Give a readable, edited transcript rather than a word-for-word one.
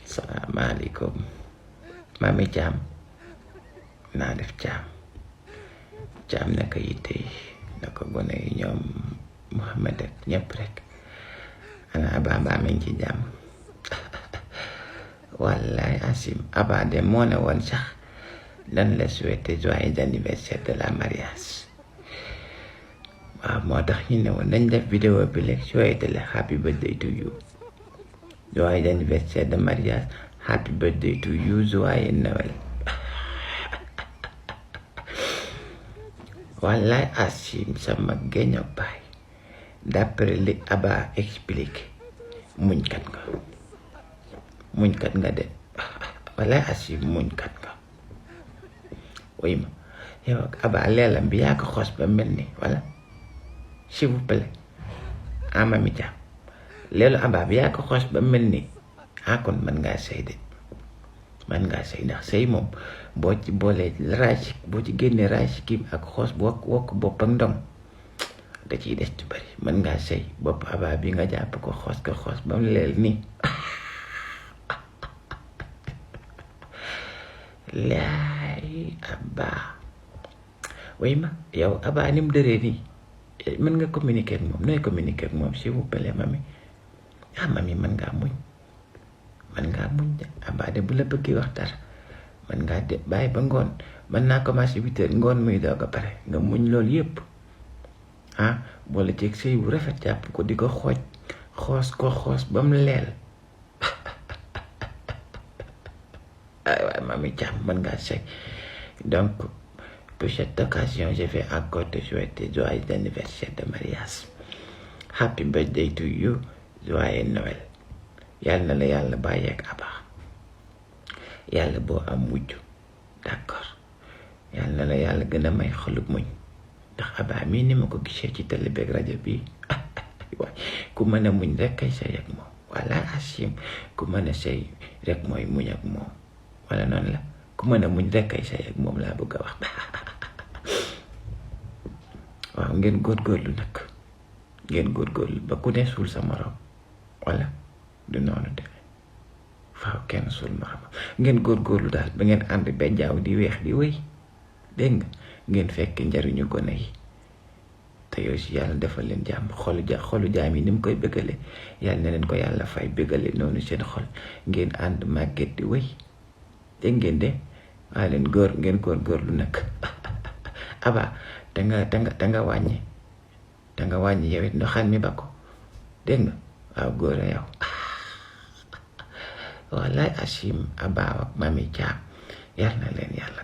Salaamaaleykum mami Thiam naa def Thiam naka yitte yi naka gone yi ñoom Muhammad ak ñëpp rek ana Abba mbaa mi ngi ci jàmm wallaay asim Abba de moo ne woon sax dan la souhaiter joyeux anniversaire de la mariage waaw moo tax ñu ne woon dañ def vidéo bi léegi souhaiter la happy birthday to you joyeux anniversaire de mariage happy birthday to you joyeux Noël wallaay asim sama géño baay d'après li Abba expliqué muñkat nga de wallaay asim muñkat nga wuy ma yow ak Abba leelam bi yaa ko xos ba mel ni wala s'il vous plaît mami Thiam leelu Abba bi yaa ko xos ba mel ni kon mën ngaa sëy de mën ngaa sëy ndax sëy moom boo ci boolee raaj boo ci génnee raaj kim ak xoos wokk bopp ak ndom da ciy des ci bari mën ngaa sëy bopp Abba bi nga jàpp ko xoos ba mu leel nii laay Abba way ma yow Abba ni mu dëree nii mën nga communiquer ak moom nooy communiquer ak moom s'il vous plaît mami mami mën ngaa muñ de Abba de bu la bëggee wax dara mën ngaa de bàyyi ba ngoon mën naa commencé 8 heures ngoon muy doog a pare nga muñ loolu yëpp boole ceeg sëy bu rafet jàpp ko di ko xoos ba mu leel waaye mami Thiam mën ngaa sëy donc pour cette occasion je vais encore te souhaiter joyeux anniversaire de mariage happy birthday to you joyeux Noël yàlla na la yàlla bàyyeeg Abba yàlla boo am mujj d'accord yàlla na la yàlla gën a may xolub muñ ndax Abba mii ni ma ko gisee ci télé beeg rajo bi waay ku mën a muñ rek kay sëy ak moom wala asim ku mën a sëy rek mooy muñ ak moom wala noonu la ku mën a muñ rek kay sëy ak moom laa bëgg a wax waaw ngeen góorgóorlu nag ba ku ne suul sa morom wala du noonu de faaw kenn suul morom ngeen góorgóorlu daal ba ngeen ànd ba jaaw di weex di wéy dégg nga ngeen fekk njariñu gone yi te yow si yàlla defal leen jàmm xolu jaam yi ni mu koy bëggale yàlla na leen ko yàlla fay bëggale noonu seen xol ngeen ànd màgget di wéy dégg ngeen de waa leen ngeen góorgóorlu nag Abba te nga wàññi yow it ndoxaan mi ba ko dégg nga waaw góor a yow wallaay asim Abba ak mami Thiam yal na leen yàlla